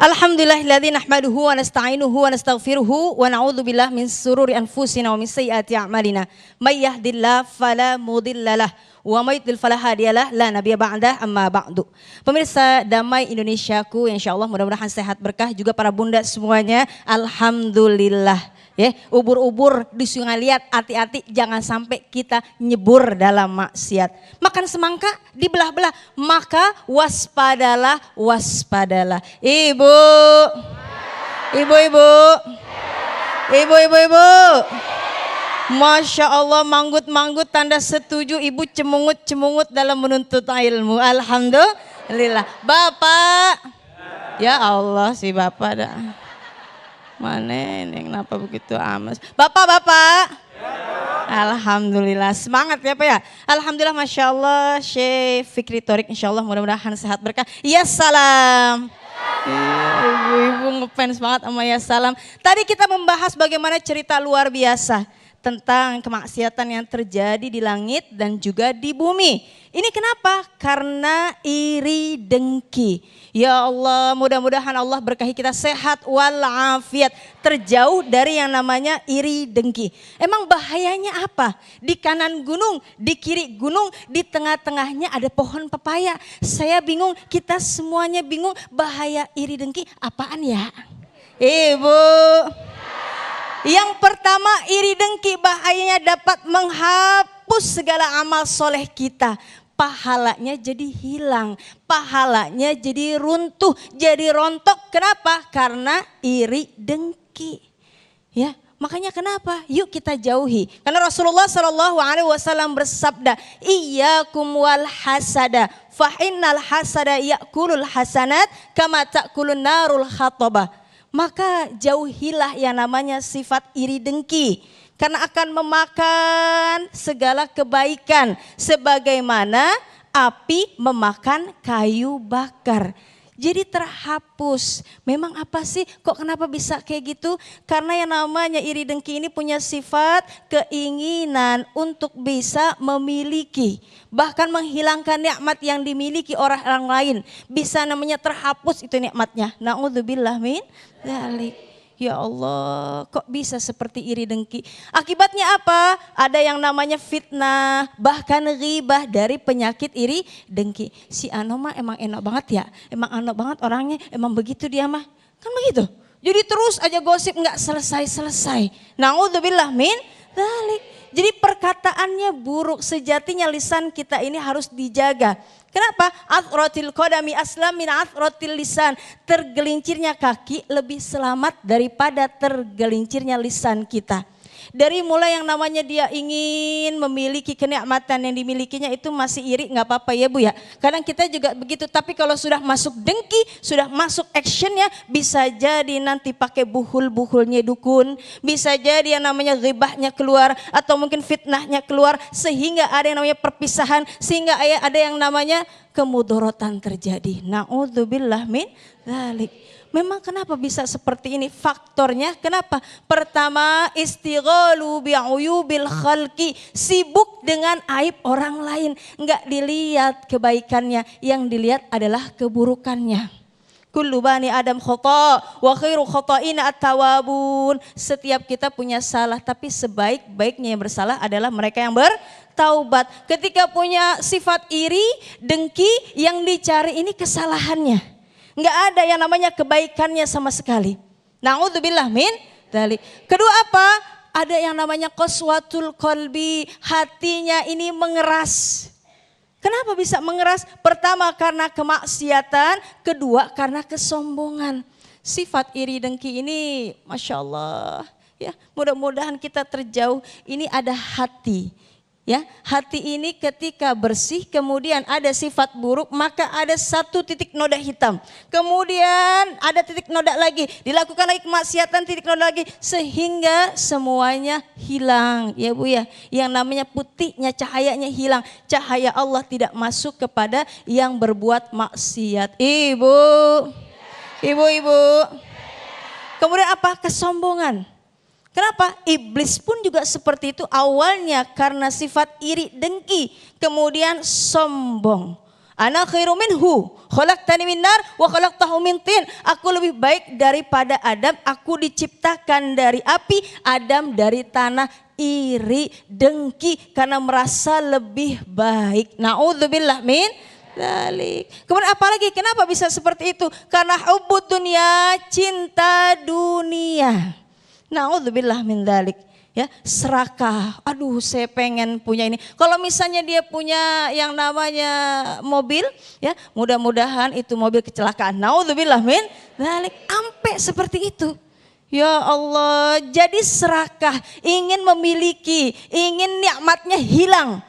Alhamdulillahilladzi nahmaduhu wa nasta'inuhu wa nastaghfiruhu wa na'udzubillahi min sururi anfusina wa min sayyiati a'malina. May yahdihillahu fala mudhillalah wa may yudlil fala hadiyalah la nabiyya ba'dah amma ba'du. Pemirsa Damai Indonesiaku, insyaallah mudah-mudahan sehat berkah juga para bunda semuanya. Alhamdulillah. Ya, ubur-ubur di sungai liat, hati-hati jangan sampai kita nyebur dalam maksiat. Makan semangka dibelah-belah, maka waspadalah, waspadalah. Ibu, ibu-ibu, ibu-ibu, Masya Allah, manggut-manggut tanda setuju, ibu cemungut-cemungut dalam menuntut ilmu. Alhamdulillah. Bapak, ya Allah si bapak dah. Mana ini kenapa begitu amas? Bapak-bapak, alhamdulillah semangat ya Pak ya. Alhamdulillah, Masya Allah, Syekh Fikri Thorik, insya Allah mudah-mudahan sehat berkah. Ya salam. Iya, ibu-ibu ngefans banget sama ya salam. Tadi kita membahas bagaimana cerita luar biasa tentang kemaksiatan yang terjadi di langit dan juga di bumi. Ini kenapa? Karena iri dengki. Ya Allah, mudah-mudahan Allah berkahi kita sehat walafiat, terjauh dari yang namanya iri dengki. Emang bahayanya apa? Di kanan gunung, di kiri gunung, di tengah-tengahnya ada pohon pepaya. Saya bingung, kita semuanya bingung, bahaya iri dengki apaan ya? Ibu, yang pertama, iri dengki bahayanya dapat menghapus segala amal soleh kita. Pahalanya jadi hilang, pahalanya jadi runtuh, jadi rontok. Kenapa? Karena iri dengki. Ya, makanya kenapa? Yuk kita jauhi. Karena Rasulullah SAW bersabda, "Iyyakum wal hasada, fa innal hasada ya'kulul hasanat kama ta'kulun narul khatabah." Maka jauhilah yang namanya sifat iri dengki. Karena akan memakan segala kebaikan. Sebagaimana api memakan kayu bakar. Jadi terhapus. Memang apa sih? Kok kenapa bisa kayak gitu? Karena yang namanya iri dengki ini punya sifat keinginan untuk bisa memiliki. Bahkan menghilangkan nikmat yang dimiliki orang lain. Bisa namanya terhapus itu nikmatnya. Na'udzubillah min dzalik. Ya Allah, kok bisa seperti iri dengki? Akibatnya apa? Ada yang namanya fitnah, bahkan ghibah dari penyakit iri dengki. Si Ano mah emang enak banget ya, emang enak banget orangnya, emang begitu dia mah. Kan begitu. Jadi terus aja gosip nggak selesai-selesai. Na'udzubillah min dzalik. Jadi perkataannya buruk, sejatinya lisan kita ini harus dijaga. Kenapa? Athratil qadami aslam min athratil lisan. Tergelincirnya kaki lebih selamat daripada tergelincirnya lisan kita. Dari mulai yang namanya dia ingin memiliki kenikmatan yang dimilikinya itu masih iri, nggak apa-apa ya Bu ya. Kadang kita juga begitu, tapi kalau sudah masuk dengki, sudah masuk actionnya, bisa jadi nanti pakai buhul-buhulnya dukun, bisa jadi yang namanya ghibahnya keluar atau mungkin fitnahnya keluar, sehingga ada yang namanya perpisahan, sehingga ada yang namanya kemudorotan terjadi. Na'udzubillah min dzalik. Memang kenapa bisa seperti ini? Faktornya kenapa? Pertama, istighalu bi'uyubil khalqi, sibuk dengan aib orang lain, enggak dilihat kebaikannya, yang dilihat adalah keburukannya. Kullu bani Adam khata' wa khairu khata'ina at-tawabun. Setiap kita punya salah, tapi sebaik-baiknya yang bersalah adalah mereka yang bertaubat. Ketika punya sifat iri, dengki, yang dicari ini kesalahannya. Enggak ada yang namanya kebaikannya sama sekali. Na'udzubillah min dzalik. Kedua apa? Ada yang namanya qaswatul qalbi, hatinya ini mengeras. Kenapa bisa mengeras? Pertama karena kemaksiatan, kedua karena kesombongan. Sifat iri dengki ini Masya Allah ya, mudah-mudahan kita terjauh. Ini ada hati. Ya, hati ini ketika bersih kemudian ada sifat buruk, maka ada satu titik noda hitam. Kemudian ada titik noda lagi, dilakukan lagi kemaksiatan, titik noda lagi, sehingga semuanya hilang. Ya Bu ya, yang namanya putihnya cahayanya hilang. Cahaya Allah tidak masuk kepada yang berbuat maksiat. Ibu. Kemudian apa? Kesombongan. Kenapa? Iblis pun juga seperti itu, awalnya karena sifat iri dengki, kemudian sombong. Ana khairum minhu, khalaqtani min nar wa khalaqtahu min tin. Aku lebih baik daripada Adam, aku diciptakan dari api, Adam dari tanah. Iri, dengki karena merasa lebih baik. Na'udzubillah min dzalik. Kemudian apalagi kenapa bisa seperti itu? Karena hubbud dunia, cinta dunia. Na'udzubillah min dzalik. Ya, serakah. Aduh, saya pengen punya ini. Kalau misalnya dia punya yang namanya mobil, ya, mudah-mudahan itu mobil kecelakaan. Naudzubillah min dzalik. Sampai seperti itu. Ya Allah, jadi serakah, ingin memiliki, ingin nikmatnya hilang.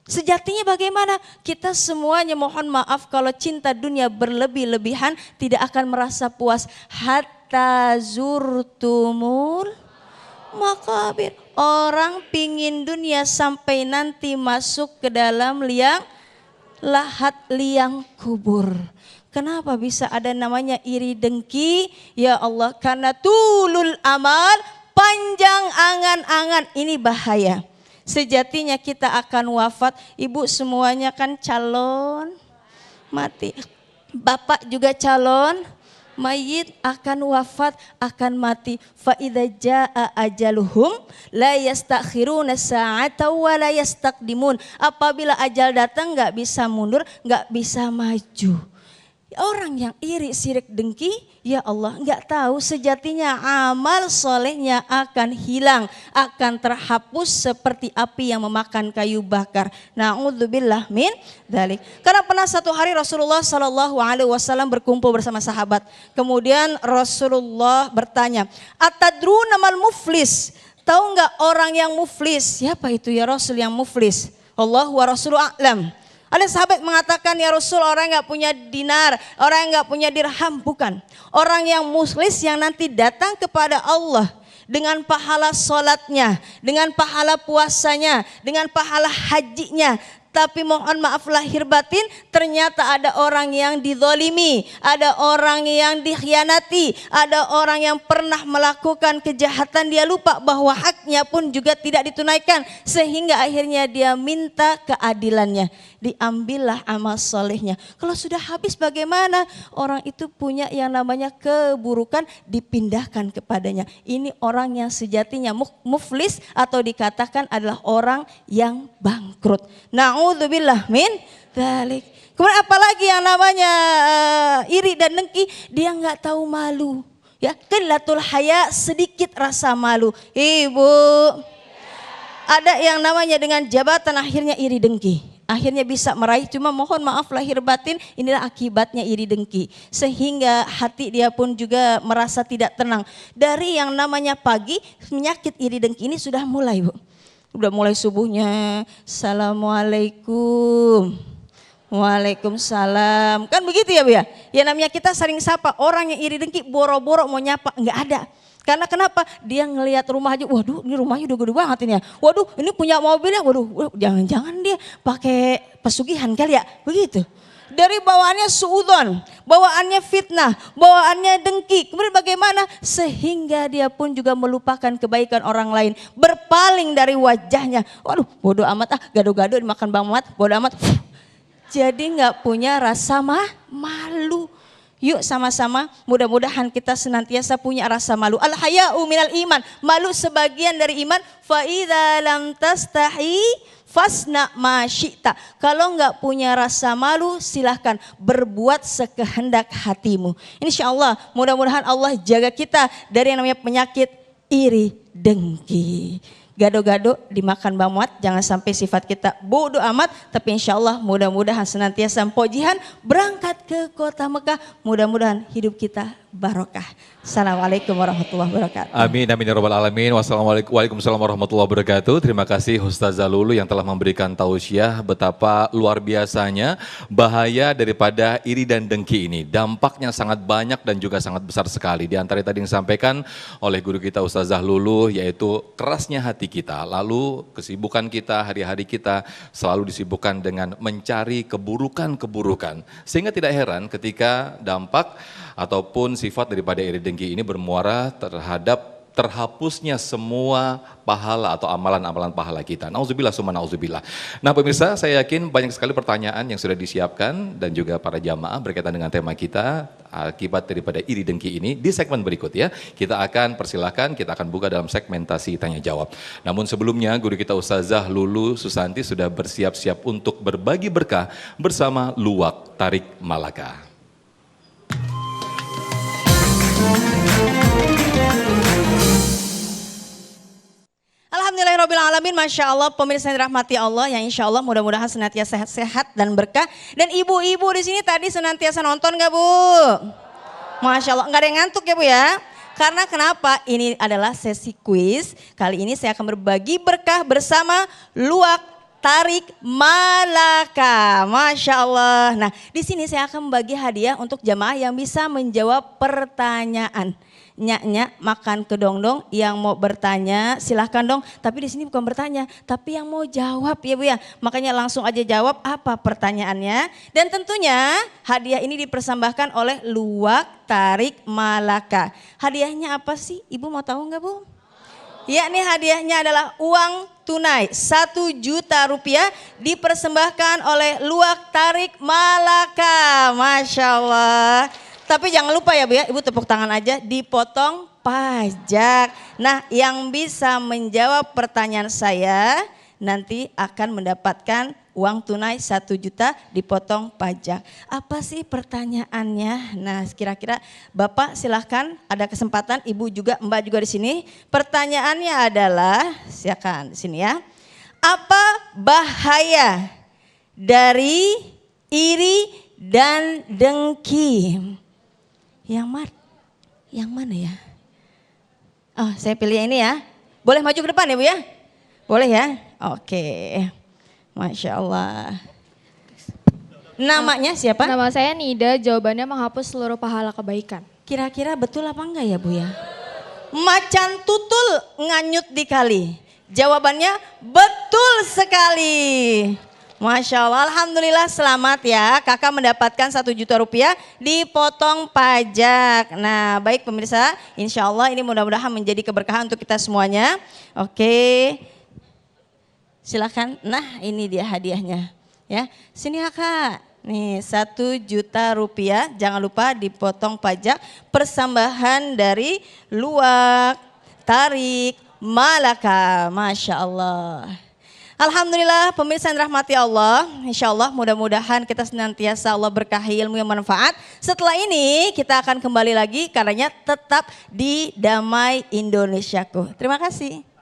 Sejatinya bagaimana? Kita semuanya mohon maaf kalau cinta dunia berlebih-lebihan tidak akan merasa puas. Hatta zurtumul makabir. Orang pingin dunia sampai nanti masuk ke dalam liang lahat, liang kubur. Kenapa bisa ada namanya iri dengki? Ya Allah, karena tulul amal, panjang angan-angan. Ini bahaya. Sejatinya kita akan wafat. Ibu semuanya kan calon mati. Bapak juga calon mayit, akan wafat, akan mati. Fa idza jaa ajaluhum la yastakhiruna sa'atan wa la yastaqdimun. Apabila ajal datang enggak bisa mundur, enggak bisa maju. Orang yang iri, sirik, dengki, ya Allah enggak tahu sejatinya amal solehnya akan hilang, akan terhapus seperti api yang memakan kayu bakar. Na'udzubillah min dzalik. Karena pernah satu hari Rasulullah SAW berkumpul bersama sahabat. Kemudian Rasulullah bertanya, atadruna mal muflis? Tahu enggak orang yang muflis? Siapa itu ya Rasul yang muflis? Allah wa Rasulu a'lam. Ada sahabat mengatakan, ya Rasul, orang yang gak punya dinar, orang yang gak punya dirham. Bukan. Orang yang muflis yang nanti datang kepada Allah dengan pahala sholatnya, dengan pahala puasanya, dengan pahala hajinya. Tapi mohon maaf lahir batin, ternyata ada orang yang dizalimi, ada orang yang dikhianati, ada orang yang pernah melakukan kejahatan, dia lupa bahwa haknya pun juga tidak ditunaikan. Sehingga akhirnya dia minta keadilannya. Diambillah amal solehnya. Kalau sudah habis bagaimana? Orang itu punya yang namanya keburukan, dipindahkan kepadanya. Ini orang yang sejatinya muflis atau dikatakan adalah orang yang bangkrut. Na'udzubillah min dzalik. Kemudian apalagi yang namanya iri dan dengki, dia nggak tahu malu. Ya, qillatul haya, sedikit rasa malu. Ibu, ada yang namanya dengan jabatan akhirnya iri dengki. Akhirnya bisa meraih, cuma mohon maaf lahir batin, inilah akibatnya iri dengki. Sehingga hati dia pun juga merasa tidak tenang. Dari yang namanya pagi, penyakit iri dengki ini sudah mulai, Bu. Udah mulai subuhnya, Assalamualaikum, Waalaikumsalam. Kan begitu ya Bu ya? Ya namanya kita sering sapa, orang yang iri dengki boro-boro mau nyapa, enggak ada. Karena kenapa? Dia ngelihat rumah aja, waduh ini rumahnya udah gede banget ini ya. Waduh ini punya mobilnya, waduh jangan-jangan dia pakai pesugihan kali ya, begitu. Dari bawaannya suudzon, bawaannya fitnah, bawaannya dengki. Kemudian bagaimana? Sehingga dia pun juga melupakan kebaikan orang lain. Berpaling dari wajahnya. Waduh bodoh amat, gado-gado dimakan Bang Mat, bodoh amat. Jadi gak punya rasa malu. Yuk sama-sama mudah-mudahan kita senantiasa punya rasa malu. Al-haya'u minal iman. Malu sebagian dari iman. Fa idza lam tastahi fasna ma syi'ta. Kalau enggak punya rasa malu silahkan berbuat sekehendak hatimu. Insyaallah mudah-mudahan Allah jaga kita dari yang namanya penyakit iri dengki. Gado-gado dimakan Bang Muat, jangan sampai sifat kita bodoh amat, tapi insya Allah mudah-mudahan senantiasa pojihan berangkat ke kota Mekah, mudah-mudahan hidup kita barokah. Assalamualaikum warahmatullahi wabarakatuh. Amin, amin ya rabbal alamin. Waalaikumsalam warahmatullahi wabarakatuh. Terima kasih Ustazah Lulu yang telah memberikan tausiah betapa luar biasanya bahaya daripada iri dan dengki ini. Dampaknya sangat banyak dan juga sangat besar sekali. Di antara tadi yang disampaikan oleh guru kita Ustazah Lulu yaitu kerasnya hati kita. Lalu kesibukan kita, hari-hari kita selalu disibukkan dengan mencari keburukan-keburukan. Sehingga tidak heran ketika dampak ataupun sifat daripada iri dengki ini bermuara terhadap terhapusnya semua pahala atau amalan-amalan pahala kita. Nauzubillah summa nauzubillah. Nah pemirsa, saya yakin banyak sekali pertanyaan yang sudah disiapkan dan juga para jamaah berkaitan dengan tema kita, akibat daripada iri dengki ini. Di segmen berikut ya, kita akan persilahkan, kita akan buka dalam segmentasi tanya jawab. Namun sebelumnya, guru kita Ustazah Lulu Susanti sudah bersiap-siap untuk berbagi berkah bersama Luwak Tarik Malaka. Alhamdulillahirrabbilalamin, Masya Allah, pemirsa yang dirahmati Allah, yang insya Allah mudah-mudahan senantiasa sehat-sehat dan berkah. Dan ibu-ibu di sini tadi senantiasa nonton gak Bu? Masya Allah, nggak ada yang ngantuk ya Bu ya? Karena kenapa? Ini adalah sesi kuis. Kali ini saya akan berbagi berkah bersama Luwak Tarik Malaka. Masya Allah. Nah, di sini saya akan membagi hadiah untuk jamaah yang bisa menjawab pertanyaan. Nyak makan kedong-dong, yang mau bertanya silahkan dong. Tapi di sini bukan bertanya, tapi yang mau jawab ya Bu ya. Makanya langsung aja jawab apa pertanyaannya. Dan tentunya hadiah ini dipersembahkan oleh Luwak Tarik Malaka. Hadiahnya apa sih? Ibu mau tahu nggak Bu? Ya, nih hadiahnya adalah uang tunai 1 juta rupiah dipersembahkan oleh Luwak Tarik Malaka. Masya Allah. Tapi jangan lupa ya Bu ya, Ibu tepuk tangan aja, dipotong pajak. Nah, yang bisa menjawab pertanyaan saya nanti akan mendapatkan uang tunai 1 juta dipotong pajak. Apa sih pertanyaannya? Nah, kira-kira Bapak silahkan, ada kesempatan, Ibu juga, Mbak juga di sini. Pertanyaannya adalah, silakan di sini ya. Apa bahaya dari iri dan dengki? Yang mana ya? Oh, saya pilih yang ini ya. Boleh maju ke depan ya Bu ya? Boleh ya? Oke. Masya Allah. Namanya siapa? Nama saya Nida, jawabannya menghapus seluruh pahala kebaikan. Kira-kira betul apa enggak ya Bu ya? Macan tutul nganyut di kali. Jawabannya betul sekali. Masya Allah, Alhamdulillah, selamat ya. Kakak mendapatkan 1 juta rupiah dipotong pajak. Nah baik pemirsa, insya Allah ini mudah-mudahan menjadi keberkahan untuk kita semuanya. Oke, silakan. Nah ini dia hadiahnya ya. Sini kakak. Nih 1 juta rupiah, jangan lupa dipotong pajak. Persembahan dari Luwak Tarik Malaka. Masya Allah. Alhamdulillah pemirsa yang rahmati Allah, insya Allah mudah-mudahan kita senantiasa Allah berkahi ilmu yang manfaat. Setelah ini kita akan kembali lagi karenanya tetap di Damai Indonesiaku. Terima kasih.